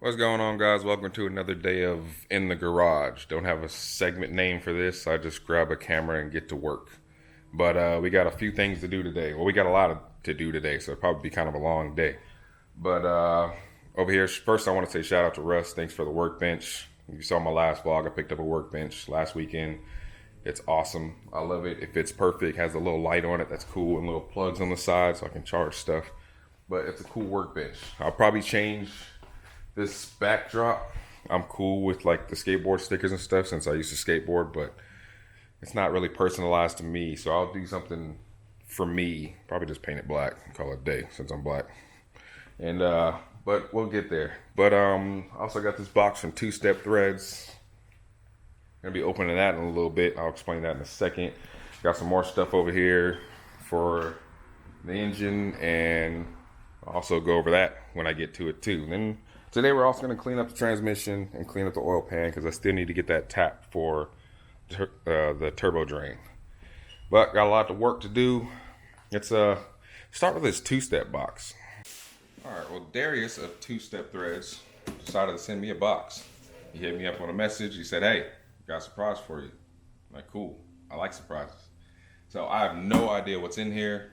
What's going on, guys? Welcome to another day of In the Garage. Don't have a segment name for this. I just grab a camera and get to work. But we got a few things to do today. Well, we got a lot to do today, so it'll probably be kind of a long day. But over here, first I want to say shout out to Russ. Thanks for the workbench. If you saw my last vlog, I picked up a workbench last weekend. It's awesome. I love it. It fits perfect. Has a little light on it. That's cool. And little plugs on the side so I can charge stuff. But it's a cool workbench. I'll probably change this backdrop. I'm cool with like the skateboard stickers and stuff since I used to skateboard, but it's not really personalized to me. So I'll do something for me. Probably just paint it black and call it a day since I'm black. And but we'll get there. But also got this box from Two Step Threads. Gonna be opening that in a little bit. I'll explain that in a second. Got some more stuff over here for the engine, and I'll also go over that when I get to it too. Then today we're also going to clean up the transmission and clean up the oil pan because I still need to get that tapped for the turbo drain. But got a lot of work to do. Let's start with this two-step box. All right, well, Darius of Two Step Threads decided to send me a box. He hit me up on a message. He said, "Hey, got a surprise for you." I'm like, cool. I like surprises. So I have no idea what's in here.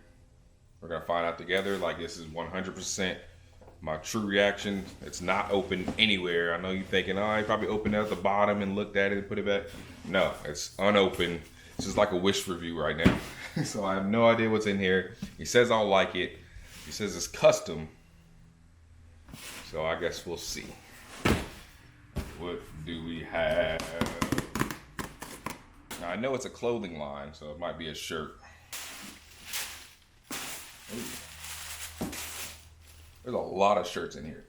We're going to find out together. Like, this is 100% my true reaction. It's not open anywhere. I know you're thinking, oh, I probably opened it at the bottom and looked at it and put it back. No, it's unopened. This is like a wish review right now. So I have no idea what's in here. He says I'll like it. He says it's custom. So I guess we'll see. What do we have? Now, I know it's a clothing line, so it might be a shirt. Ooh. There's a lot of shirts in here.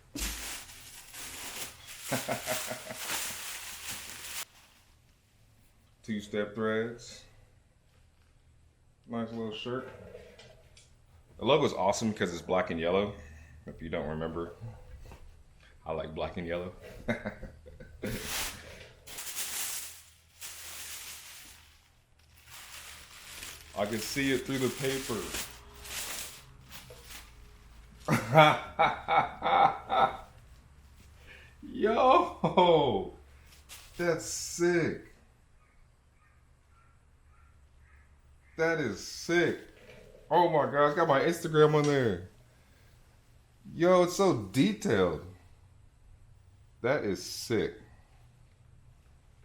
Two Step Threads. Nice little shirt. The logo's awesome because it's black and yellow. If you don't remember, I like black and yellow. I can see it through the paper. Yo, that's sick. That is sick. Oh my God, it's got my Instagram on there. Yo, it's so detailed. That is sick.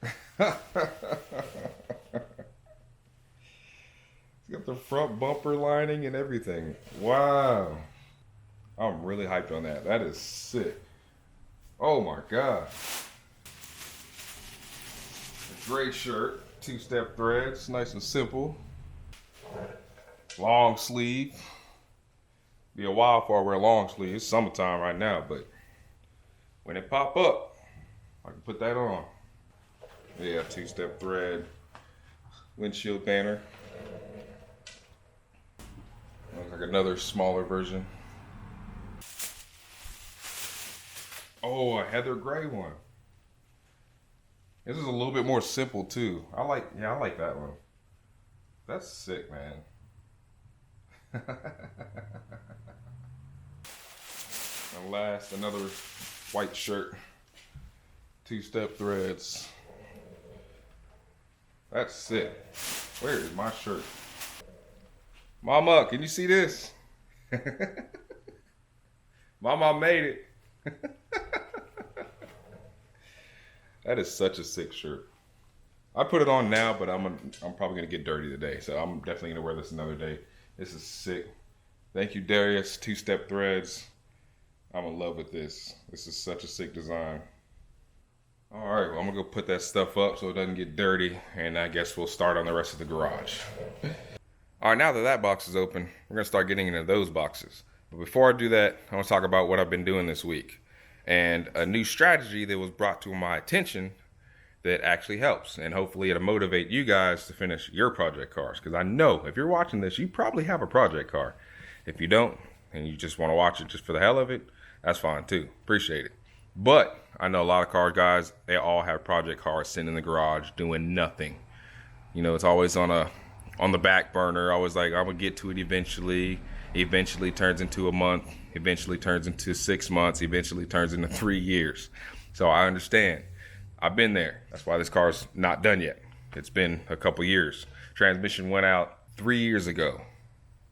It's got the front bumper lining and everything. Wow. I'm really hyped on that. That is sick. Oh my God. A gray shirt, Two Step Threads, nice and simple. Long sleeve. Be a while before I wear long sleeve. It's summertime right now, but when it pop up, I can put that on. Yeah, Two Step Thread windshield banner. Looks like another smaller version. Oh, a heather gray one. This is a little bit more simple too. I like that one. That's sick, man. And last, another white shirt. Two Step Threads. That's sick. Where is my shirt? Mama, can you see this? Mama made it. That is such a sick shirt. I put it on now, but I'm probably gonna get dirty today, so I'm definitely gonna wear this another day. This is sick. Thank you, Darius, Two Step Threads. I'm in love with this. This is such a sick design. All right, well, I'm gonna go put that stuff up so it doesn't get dirty, and I guess we'll start on the rest of the garage. All right, now that that box is open, we're gonna start getting into those boxes. But before I do that, I want to talk about what I've been doing this week and a new strategy that was brought to my attention that actually helps, and hopefully it'll motivate you guys to finish your project cars, because I know if you're watching this, you probably have a project car. If you don't, and you just want to watch it just for the hell of it, that's fine too. Appreciate it. But I know a lot of car guys, they all have project cars sitting in the garage doing nothing. You know, it's always on the back burner. Always like, I'm gonna get to it eventually. Eventually turns into a month. eventually turns into 6 months, eventually turns into 3 years. So I understand. I've been there. That's why this car's not done yet. It's been a couple years. Transmission went out 3 years ago.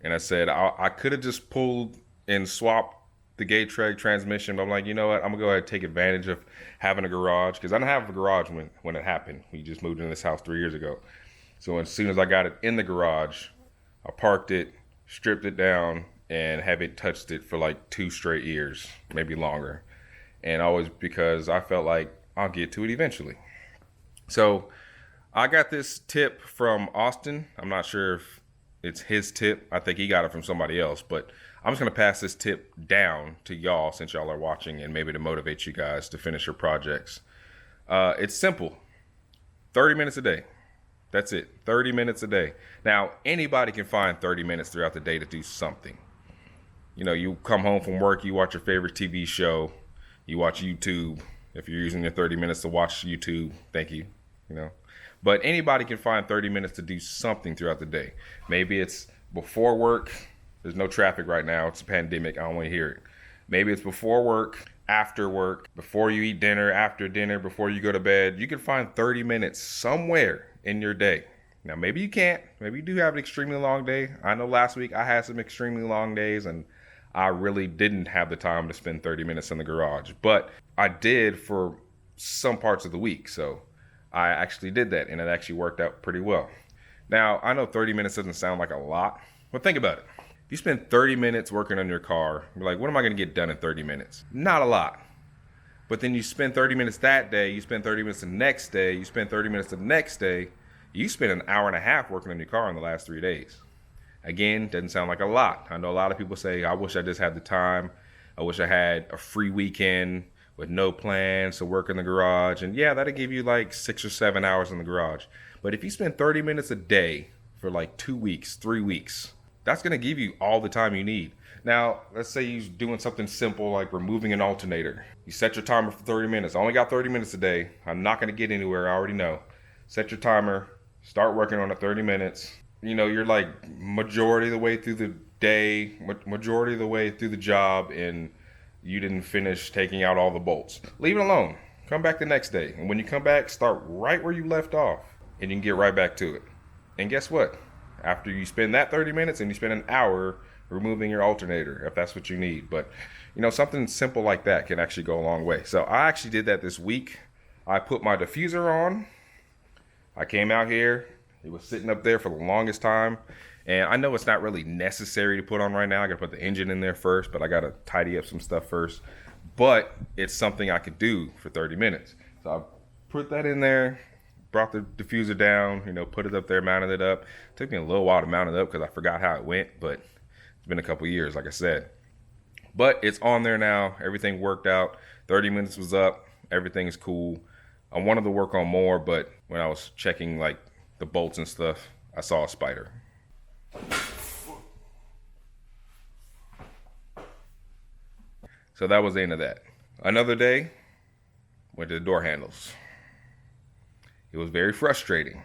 And I said, I could have just pulled and swapped the Gate-Treg transmission, but I'm like, you know what? I'm gonna go ahead and take advantage of having a garage, because I didn't have a garage when it happened. We just moved into this house 3 years ago. So as soon as I got it in the garage, I parked it, stripped it down, and haven't touched it for like 2 straight years, maybe longer. And always because I felt like I'll get to it eventually. So I got this tip from Austin. I'm not sure if it's his tip. I think he got it from somebody else, but I'm just going to pass this tip down to y'all since y'all are watching, and maybe to motivate you guys to finish your projects. It's simple. 30 minutes a day. That's it. 30 minutes a day. Now, anybody can find 30 minutes throughout the day to do something. You know, you come home from work, you watch your favorite TV show, you watch YouTube. If you're using your 30 minutes to watch YouTube, thank you, you know. But anybody can find 30 minutes to do something throughout the day. Maybe it's before work. There's no traffic right now. It's a pandemic. I don't want to hear it. Maybe it's before work, after work, before you eat dinner, after dinner, before you go to bed. You can find 30 minutes somewhere in your day. Now, maybe you can't. Maybe you do have an extremely long day. I know last week I had some extremely long days, and I really didn't have the time to spend 30 minutes in the garage. But I did for some parts of the week. So I actually did that, and it actually worked out pretty well. Now, I know 30 minutes doesn't sound like a lot, but think about it. If you spend 30 minutes working on your car, you're like, what am I going to get done in 30 minutes? Not a lot. But then you spend 30 minutes that day, you spend 30 minutes the next day, you spend 30 minutes the next day, you spend an hour and a half working on your car in the last 3 days. Again, doesn't sound like a lot. I know a lot of people say, I wish I just had the time. I wish I had a free weekend with no plans to work in the garage. And yeah, that'll give you like 6 or 7 hours in the garage. But if you spend 30 minutes a day for like 2 weeks, 3 weeks, that's going to give you all the time you need. Now, let's say you're doing something simple like removing an alternator. You set your timer for 30 minutes. I only got 30 minutes a day. I'm not going to get anywhere. I already know. Set your timer. Start working on it 30 minutes. You know, you're like majority of the way through the day, majority of the way through the job, and you didn't finish taking out all the bolts. Leave it alone. Come back the next day. And when you come back, start right where you left off, and you can get right back to it. And guess what? After you spend that 30 minutes and you spend an hour removing your alternator, if that's what you need. But, you know, something simple like that can actually go a long way. So I actually did that this week. I put my diffuser on. I came out here. It was sitting up there for the longest time. And I know it's not really necessary to put on right now. I got to put the engine in there first, but I got to tidy up some stuff first. But it's something I could do for 30 minutes. So I put that in there. Brought the diffuser down, you know, put it up there, mounted it up. It took me a little while to mount it up because I forgot how it went, but it's been a couple years, like I said. But it's on there now. Everything worked out. 30 minutes was up. Everything is cool. I wanted to work on more, but when I was checking like the bolts and stuff, I saw a spider. So that was the end of that. Another day, went to the door handles. It was very frustrating.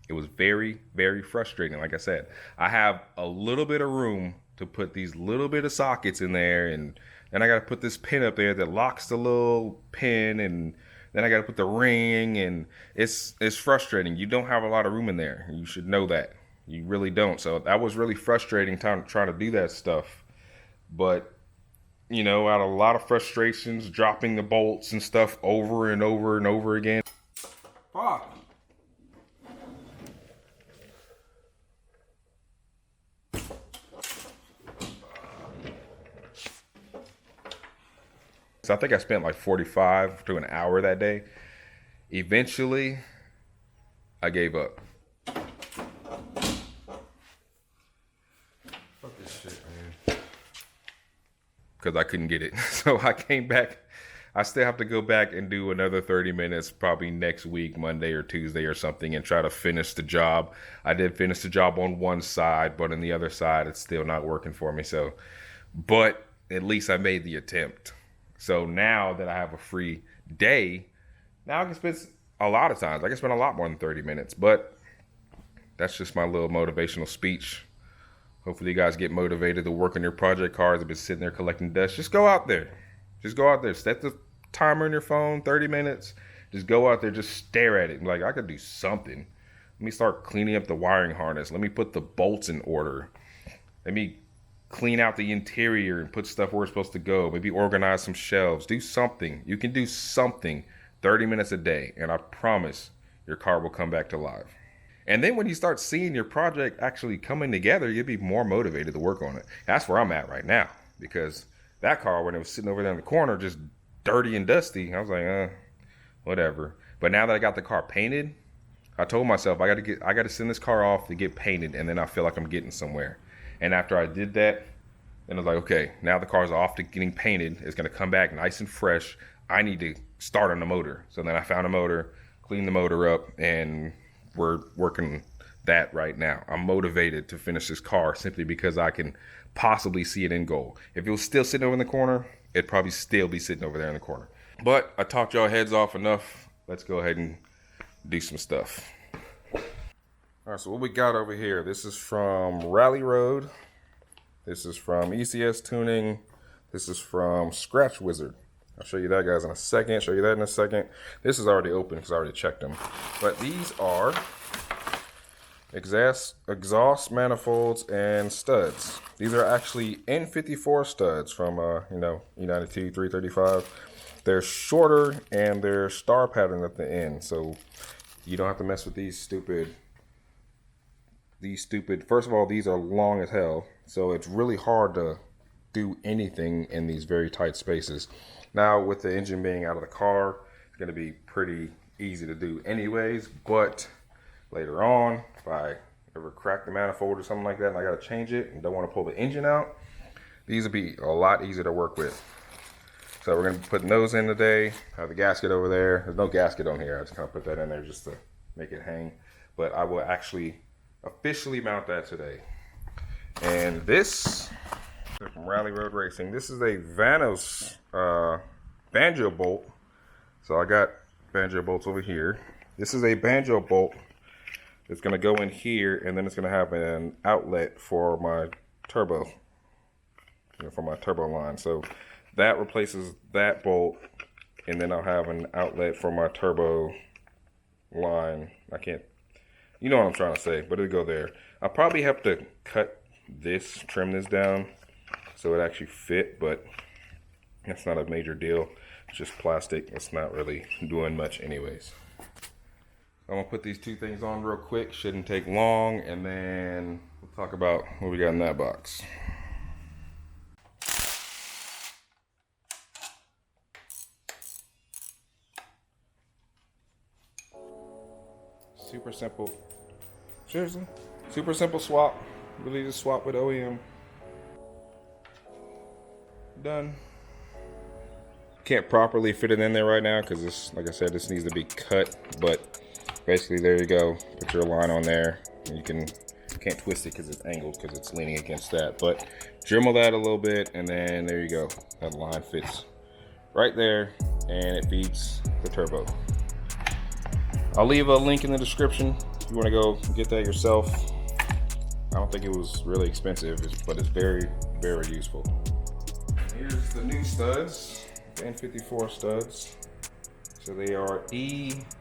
It was very, very frustrating. Like I said, I have a little bit of room to put these little bit of sockets in there, and then I got to put this pin up there that locks the little pin, and then I got to put the ring, and it's frustrating. You don't have a lot of room in there. You should know that. You really don't. So that was really frustrating trying to do that stuff. But, you know, out of a lot of frustrations, dropping the bolts and stuff over and over and over again. Fuck. So I think I spent like 45 to an hour that day. Eventually, I gave up. Fuck this shit, man. Because I couldn't get it. So I came back. I still have to go back and do another 30 minutes probably next week, Monday or Tuesday or something, and try to finish the job. I did finish the job on one side, but on the other side, it's still not working for me. So, but at least I made the attempt. So now that I have a free day, now I can spend a lot of times. I can spend a lot more than 30 minutes, but that's just my little motivational speech. Hopefully you guys get motivated to work on your project cars. Have been sitting there collecting dust. Just go out there. Just go out there. Set the timer on your phone, 30 minutes. Just go out there, just stare at it. Like, I could do something. Let me start cleaning up the wiring harness. Let me put the bolts in order. Let me clean out the interior and put stuff where it's supposed to go. Maybe organize some shelves. Do something. You can do something 30 minutes a day, and I promise your car will come back to life. And then when you start seeing your project actually coming together, you'll be more motivated to work on it. That's where I'm at right now, because that car, when it was sitting over there in the corner, just dirty and dusty, I was like, whatever. But now that I got the car painted, I told myself I got to send this car off to get painted, and then I feel like I'm getting somewhere. And after I did that, then I was like, okay, now the car's off to getting painted. It's going to come back nice and fresh. I need to start on the motor. So then I found a motor, cleaned the motor up, and we're working that right now. I'm motivated to finish this car simply because I can possibly see it in goal. If it was still sitting over in the corner, it'd probably still be sitting over there in the corner. But I talked y'all heads off enough. Let's go ahead and do some stuff. All right, so what we got over here, this is from Rally Road. This is from ECS Tuning. This is from Scratch Wizard. I'll show you that, guys, in a second. Show you that in a second. This is already open because I already checked them. But these are exhaust manifolds and studs. These are actually N54 studs from, E92 335. They're shorter and they're star patterned at the end, so you don't have to mess with these stupid. First of all, these are long as hell, so it's really hard to do anything in these very tight spaces. Now, with the engine being out of the car, it's going to be pretty easy to do anyways, but later on, if I ever crack the manifold or something like that and I got to change it and don't want to pull the engine out, these will be a lot easier to work with. So we're going to be putting those in today. Have the gasket over there. There's no gasket on here. I just kind of put that in there just to make it hang. But I will actually officially mount that today. And this is from Rally Road Racing. This is a Vanos Banjo bolt. So I got Banjo bolts over here. This is a Banjo bolt. It's going to go in here, and then it's going to have an outlet for my turbo, for my turbo line. So that replaces that bolt, and then I'll have an outlet for my turbo line. I can't, you know what I'm trying to say, but it'll go there. I'll probably have to cut this, trim this down so it actually fit, but that's not a major deal. It's just plastic. It's not really doing much anyways. I'm gonna put these two things on real quick. Shouldn't take long, and then we'll talk about what we got in that box. Super simple. Seriously, super simple swap. Really just swap with OEM. Done. Can't properly fit it in there right now because this, like I said, this needs to be cut. But basically, there you go. Put your line on there. You can't twist it because it's angled because it's leaning against that. But dremel that a little bit, and then there you go. That line fits right there, and it feeds the turbo. I'll leave a link in the description if you want to go get that yourself. I don't think it was really expensive, but it's very, very useful. Here's the new studs, N54 studs. So they are E6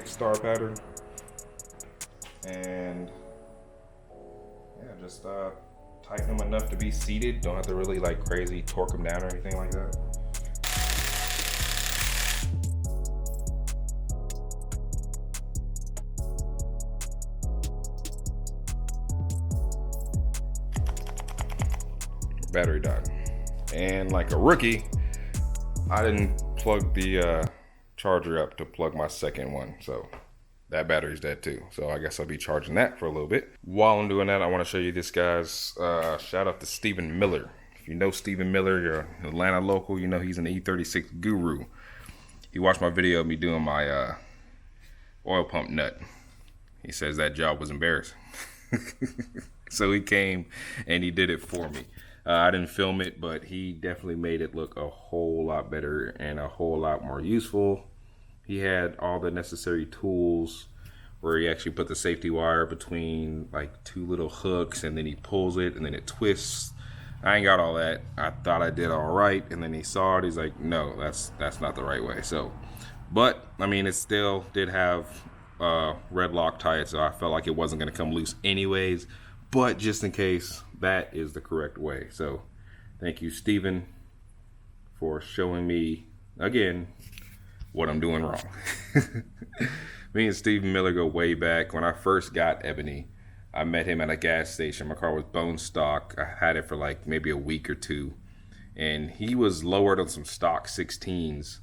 star pattern, and yeah, just tighten them enough to be seated. Don't have to really like crazy torque them down or anything like that. Battery died, and like a rookie, I didn't plug the charger up to plug my second one, so that battery's dead too. So I guess I'll be charging that for a little bit. While I'm doing that, I want to show you this, guys. Shout out to Stephen Miller. If you know Stephen Miller, you're an Atlanta local, you know he's an E36 guru. He watched my video of me doing my oil pump nut. He says that job was embarrassing. So he came and he did it for me. I didn't film it, but he definitely made it look a whole lot better and a whole lot more useful. He had all the necessary tools where he actually put the safety wire between like two little hooks, and then he pulls it and then it twists. I ain't got all that. I thought I did all right, and then he saw it. He's like, no, that's not the right way. So, but I mean, it still did have red Loctite, so I felt like it wasn't going to come loose anyways. But just in case, that is the correct way. So, thank you, Steven, for showing me again what I'm doing wrong. Me and Stephen Miller go way back. When I first got Ebony, I met him at a gas station. My car was bone stock. I had it for like maybe a week or two. And he was lowered on some stock 16s.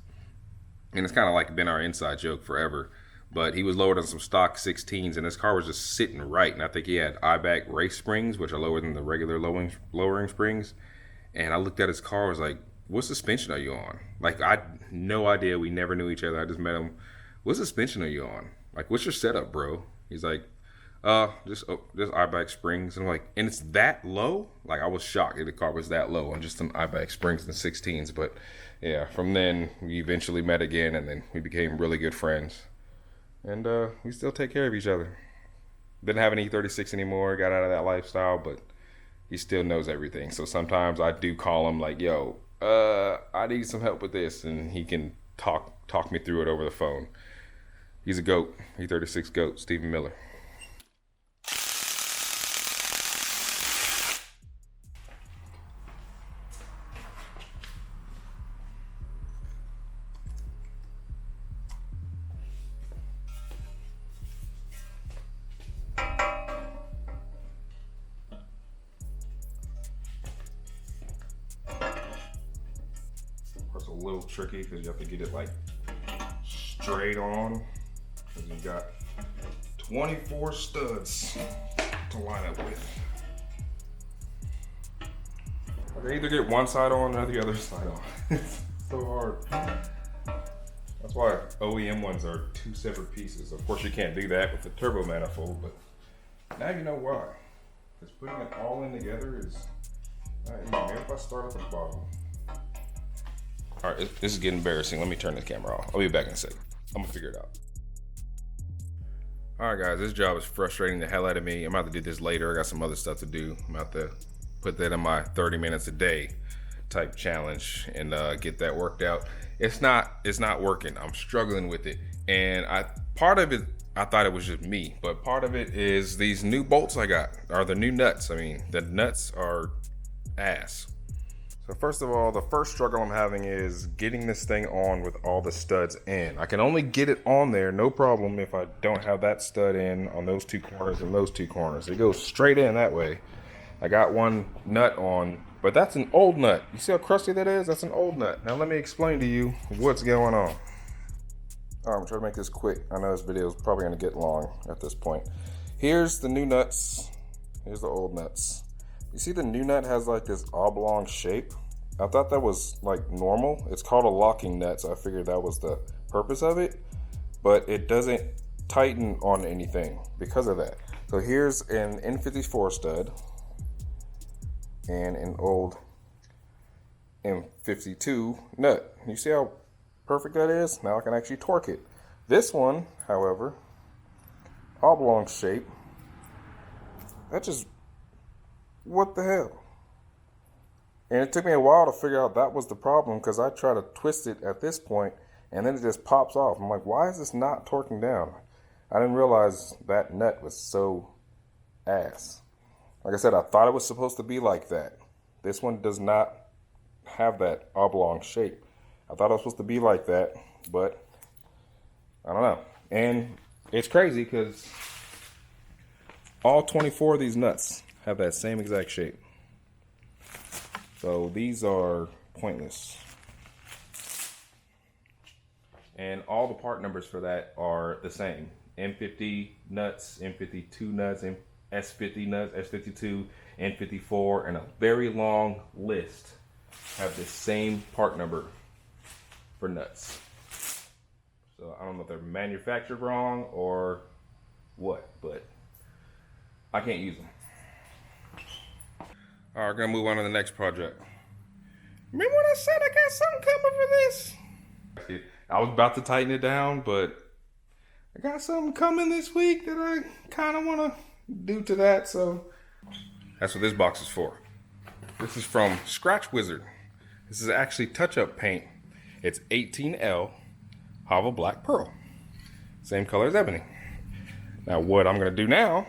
And it's kind of like been our inside joke forever. But he was lowered on some stock 16s, and his car was just sitting right. And I think he had IBAC race springs, which are lower than the regular lowering springs. And I looked at his car, I was like, what suspension are you on? Like, I had no idea. We never knew each other. I just met him. What suspension are you on? Like, what's your setup, bro? He's like, just IBAC springs. And I'm like, and it's that low? Like, I was shocked that the car was that low on just some IBAC springs and 16s. But yeah, from then we eventually met again, and then we became really good friends. And we still take care of each other. Didn't have an E36 anymore, got out of that lifestyle, but he still knows everything. So sometimes I do call him like, yo, I need some help with this, and he can talk me through it over the phone. He's a GOAT, E36 GOAT, Stephen Miller. It's a little tricky because you have to get it like straight on, because you got 24 studs to line up with. I can either get one side on or the other side on. It's so hard. That's why OEM ones are two separate pieces. Of course, you can't do that with the turbo manifold, but now you know why. Because putting it all in together is not easy. Maybe if I start at the bottom. All right, this is getting embarrassing. Let me turn the camera off. I'll be back in a second. I'm gonna figure it out. All right, guys, this job is frustrating the hell out of me. I'm about to do this later. I got some other stuff to do. I'm about to put that in my 30 minutes a day type challenge and get that worked out. It's not working. I'm struggling with it. And part of it, I thought it was just me, but part of it is these new bolts I got, or the new nuts. I mean, the nuts are ass. So first of all, the first struggle I'm having is getting this thing on with all the studs in. I can only get it on there, no problem, if I don't have that stud in on those two corners and those two corners. It goes straight in that way. I got one nut on, but that's an old nut. You see how crusty that is? That's an old nut. Now let me explain to you what's going on. All right, I'm trying to make this quick. I know this video is probably gonna get long at this point. Here's the new nuts. Here's the old nuts. You see the new nut has like this oblong shape. I thought that was like normal. It's called a locking nut, so I figured that was the purpose of it. But it doesn't tighten on anything because of that. So here's an N54 stud and an old M52 nut. You see how perfect that is? Now I can actually torque it. This one, however, oblong shape. That just, what the hell? And it took me a while to figure out that was the problem, because I try to twist it at this point and then it just pops off. I'm like, why is this not torquing down? I didn't realize that nut was so ass. Like I said, I thought it was supposed to be like that. This one does not have that oblong shape. I thought it was supposed to be like that, but I don't know. And it's crazy because all 24 of these nuts have that same exact shape. So these are pointless. And all the part numbers for that are the same. M50 nuts, M52 nuts, S50 nuts, S52, N54, and a very long list have the same part number for nuts. So I don't know if they're manufactured wrong or what, but I can't use them. All right, we're gonna move on to the next project. Remember when I said I got something coming for this? I was about to tighten it down, but I got something coming this week that I kind of want to do to that, so that's what this box is for. This is from Scratch Wizard. This is actually touch-up paint. It's 18L Hava Black Pearl. Same color as ebony. Now what I'm going to do now,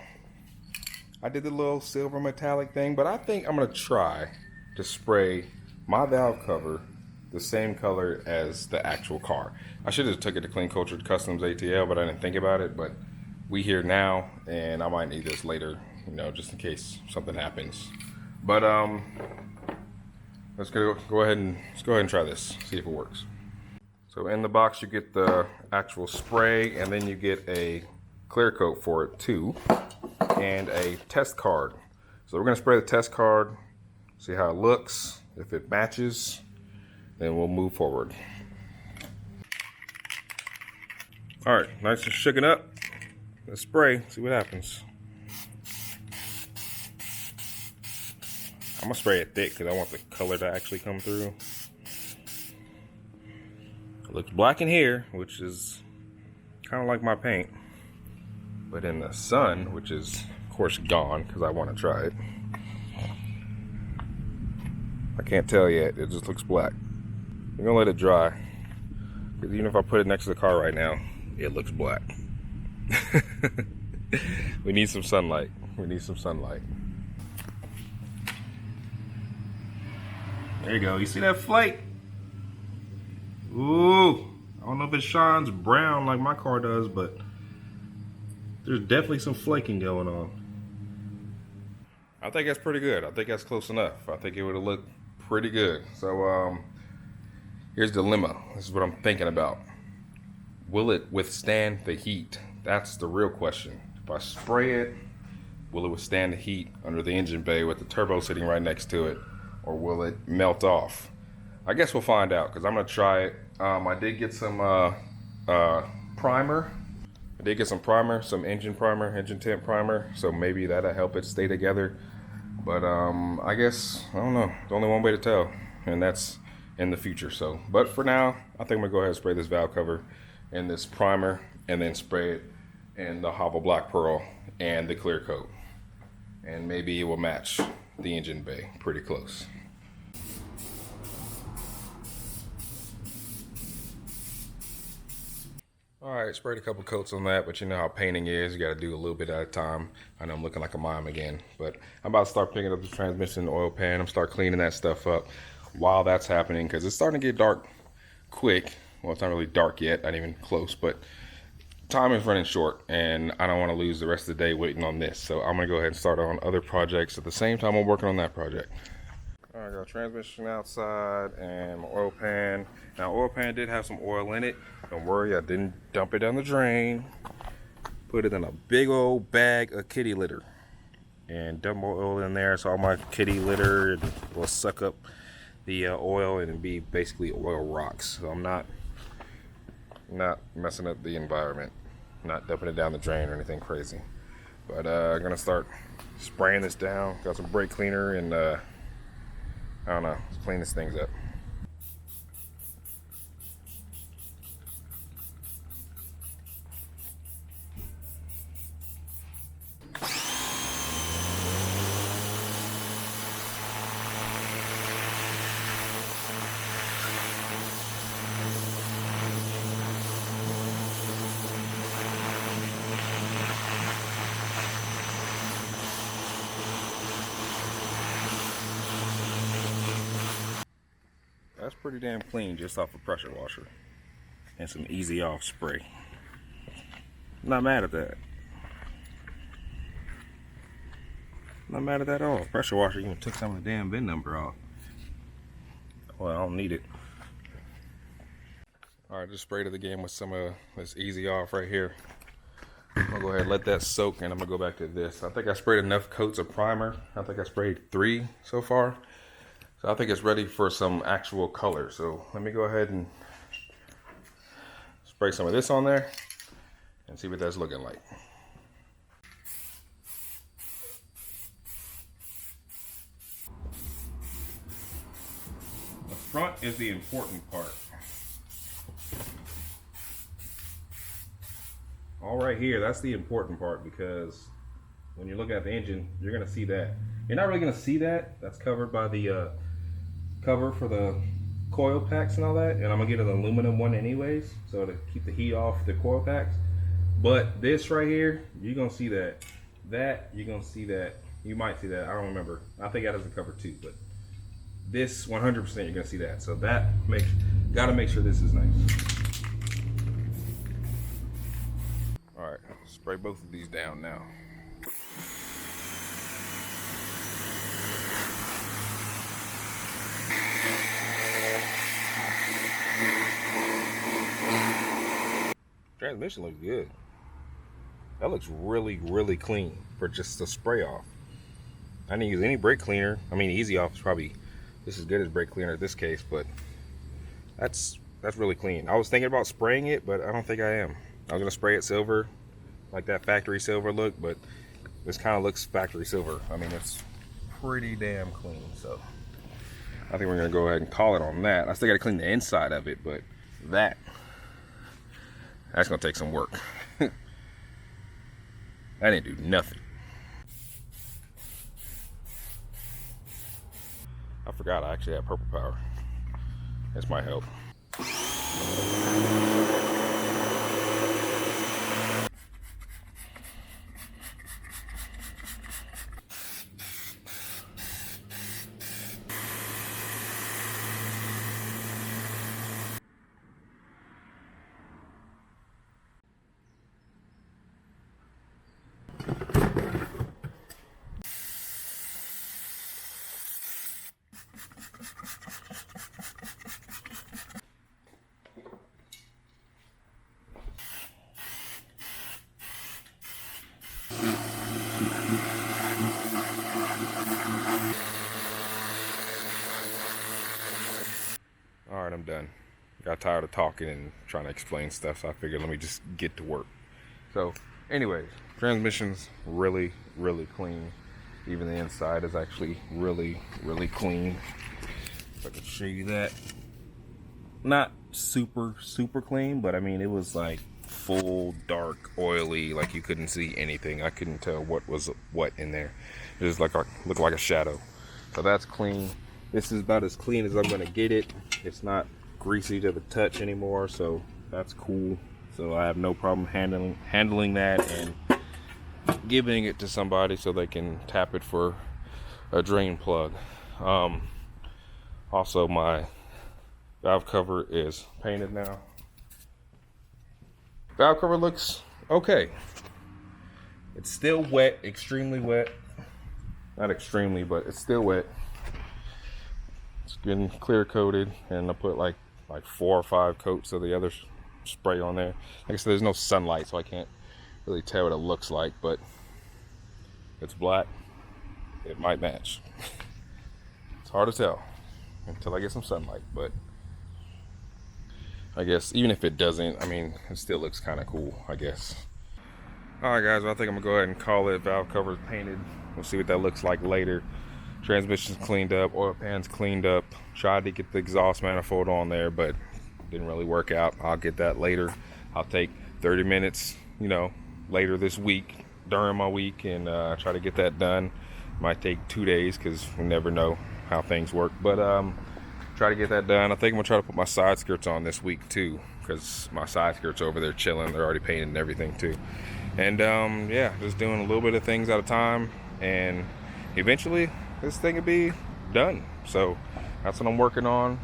I did the little silver metallic thing, but I think I'm going to try to spray my valve cover the same color as the actual car. I should have took it to Clean Cultured Customs ATL, but I didn't think about it. But we here now, and I might need this later, you know, just in case something happens. But let's go ahead and try this, see if it works. So in the box you get the actual spray, and then you get a clear coat for it too, and a test card. So we're gonna spray the test card, see how it looks. If it matches, then we'll move forward. All right, nice and shooken up. Let's spray, see what happens. I'm gonna spray it thick because I want the color to actually come through. It looks black in here, which is kind of like my paint. But in the sun, which is of course gone because I want to try it. I can't tell yet, it just looks black. I'm gonna let it dry, because even if I put it next to the car right now, it looks black. We need some sunlight. We need some sunlight. There you go. You see that flake? Ooh, I don't know if it shines brown like my car does, but there's definitely some flaking going on. I think that's pretty good. I think that's close enough. I think it would have looked pretty good. So here's the dilemma. This is what I'm thinking about. Will it withstand the heat? That's the real question. If I spray it, will it withstand the heat under the engine bay with the turbo sitting right next to it? Or will it melt off? I guess we'll find out, because I'm gonna try it. I did get some primer. I did get some primer, some engine primer, engine tint primer. So maybe that'll help it stay together. But I guess, I don't know. There's only one way to tell, and that's in the future. So, but for now, I think I'm gonna go ahead and spray this valve cover in this primer, and then spray it in the Hava Black Pearl and the clear coat. And maybe it will match the engine bay pretty close. All right, sprayed a couple coats on that, but you know how painting is. You got to do a little bit at a time. I know I'm looking like a mime again, but I'm about to start picking up the transmission oil pan. I'm start cleaning that stuff up while that's happening, because it's starting to get dark quick. Well, it's not really dark yet, not even close, but time is running short, and I don't want to lose the rest of the day waiting on this. So I'm gonna go ahead and start on other projects at the same time I'm working on that project. All right, got transmission outside and my oil pan. Now, oil pan did have some oil in it. Don't worry, I didn't dump it down the drain. Put it in a big old bag of kitty litter and dump more oil in there, so all my kitty litter will suck up the oil and be basically oil rocks. So I'm not messing up the environment, not dumping it down the drain or anything crazy. But I'm gonna start spraying this down. Got some brake cleaner and I don't know, let's clean these things up. That's pretty damn clean just off a pressure washer and some easy off spray. Not mad at that. Not mad at that at all. Pressure washer even took some of the damn VIN number off. Well, I don't need it. All right, just sprayed it again with some of this easy off right here. I'm gonna go ahead and let that soak, and I'm gonna go back to this. I think I sprayed enough coats of primer. I think I sprayed 3 so far. So I think it's ready for some actual color. So let me go ahead and spray some of this on there and see what that's looking like. The front is the important part. all right here, that's the important part, because when you're looking at the engine, you're gonna see that. You're not really gonna see that. That's covered by the cover for the coil packs and all that. And I'm gonna get an aluminum one anyways, so to keep the heat off the coil packs. But this right here, you're gonna see that. You're gonna see that. You might see that. I don't remember. I think that has a cover too, but this 100% you're gonna see that. So that gotta make sure this is nice. All right, spray both of these down now. Transmission looks good. That looks really, really clean for just the spray off. I didn't use any brake cleaner. I mean, easy off is probably just as good as brake cleaner in this case, but that's really clean. I was thinking about spraying it, but I don't think I am. I was gonna spray it silver, like that factory silver look, but this kind of looks factory silver. I mean, it's pretty damn clean, so I think we're gonna go ahead and call it on that. I still gotta clean the inside of it, but that's gonna take some work. That didn't do nothing. I forgot I actually had purple power. This might help. All right, I'm done. Got tired of talking and trying to explain stuff, so I figured let me just get to work. So, anyways, transmission's really, really clean. Even the inside is actually really, really clean. If I can show you that. Not super, super clean, but I mean, it was like full, dark, oily, like you couldn't see anything. I couldn't tell what was what in there. It just looked like a shadow. So that's clean. This is about as clean as I'm gonna get it. It's not greasy to the touch anymore, so that's cool. So I have no problem handling that and giving it to somebody so they can tap it for a drain plug. Also, my valve cover is painted now. Valve cover looks okay. It's still wet, extremely wet. Not extremely, but it's still wet. It's getting clear coated, and I put like 4 or 5 coats of the other spray on there. Like I said, there's no sunlight, so I can't really tell what it looks like, but it's black. It might match. It's hard to tell until I get some sunlight, but I guess even if it doesn't, I mean, it still looks kind of cool, I guess. All right, guys, well, I think I'm gonna go ahead and call it. Valve cover painted. We'll see what that looks like later. Transmission's cleaned up, oil pan's cleaned up. Tried to get the exhaust manifold on there, but didn't really work out. I'll get that later. I'll take 30 minutes, later this week, during my week, and try to get that done. Might take 2 days because we never know how things work, but try to get that done. I think I'm gonna try to put my side skirts on this week too, because my side skirts over there chilling. They're already painted and everything too. And yeah, just doing a little bit of things at a time, and eventually this thing will be done. So that's what I'm working on.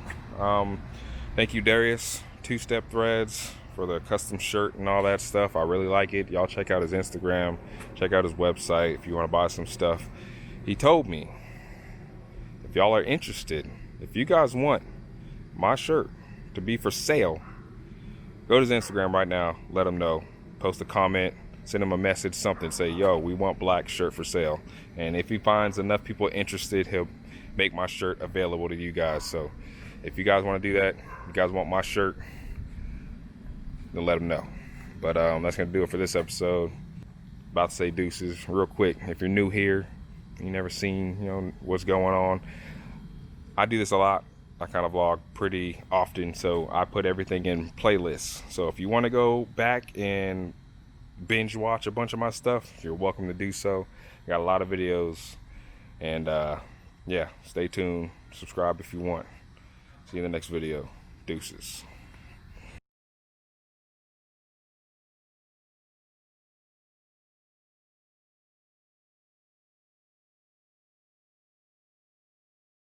Thank you, Darius, 2-Step Threads, for the custom shirt and all that stuff. I really like it. Y'all check out his Instagram, check out his website if you want to buy some stuff. He told me, if y'all are interested, if you guys want my shirt to be for sale, go to his Instagram right now, let him know, post a comment, send him a message, something, say, yo, we want black shirt for sale. And if he finds enough people interested, he'll make my shirt available to you guys. So if you guys want to do that, you guys want my shirt, then let him know. But that's gonna do it for this episode. About to say deuces real quick. If you're new here, you never seen what's going on, I do this a lot. I kind of vlog pretty often, so I put everything in playlists. So if you want to go back and binge watch a bunch of my stuff, you're welcome to do so. Got a lot of videos, and yeah, stay tuned, subscribe if you want. See you in the next video. Deuces.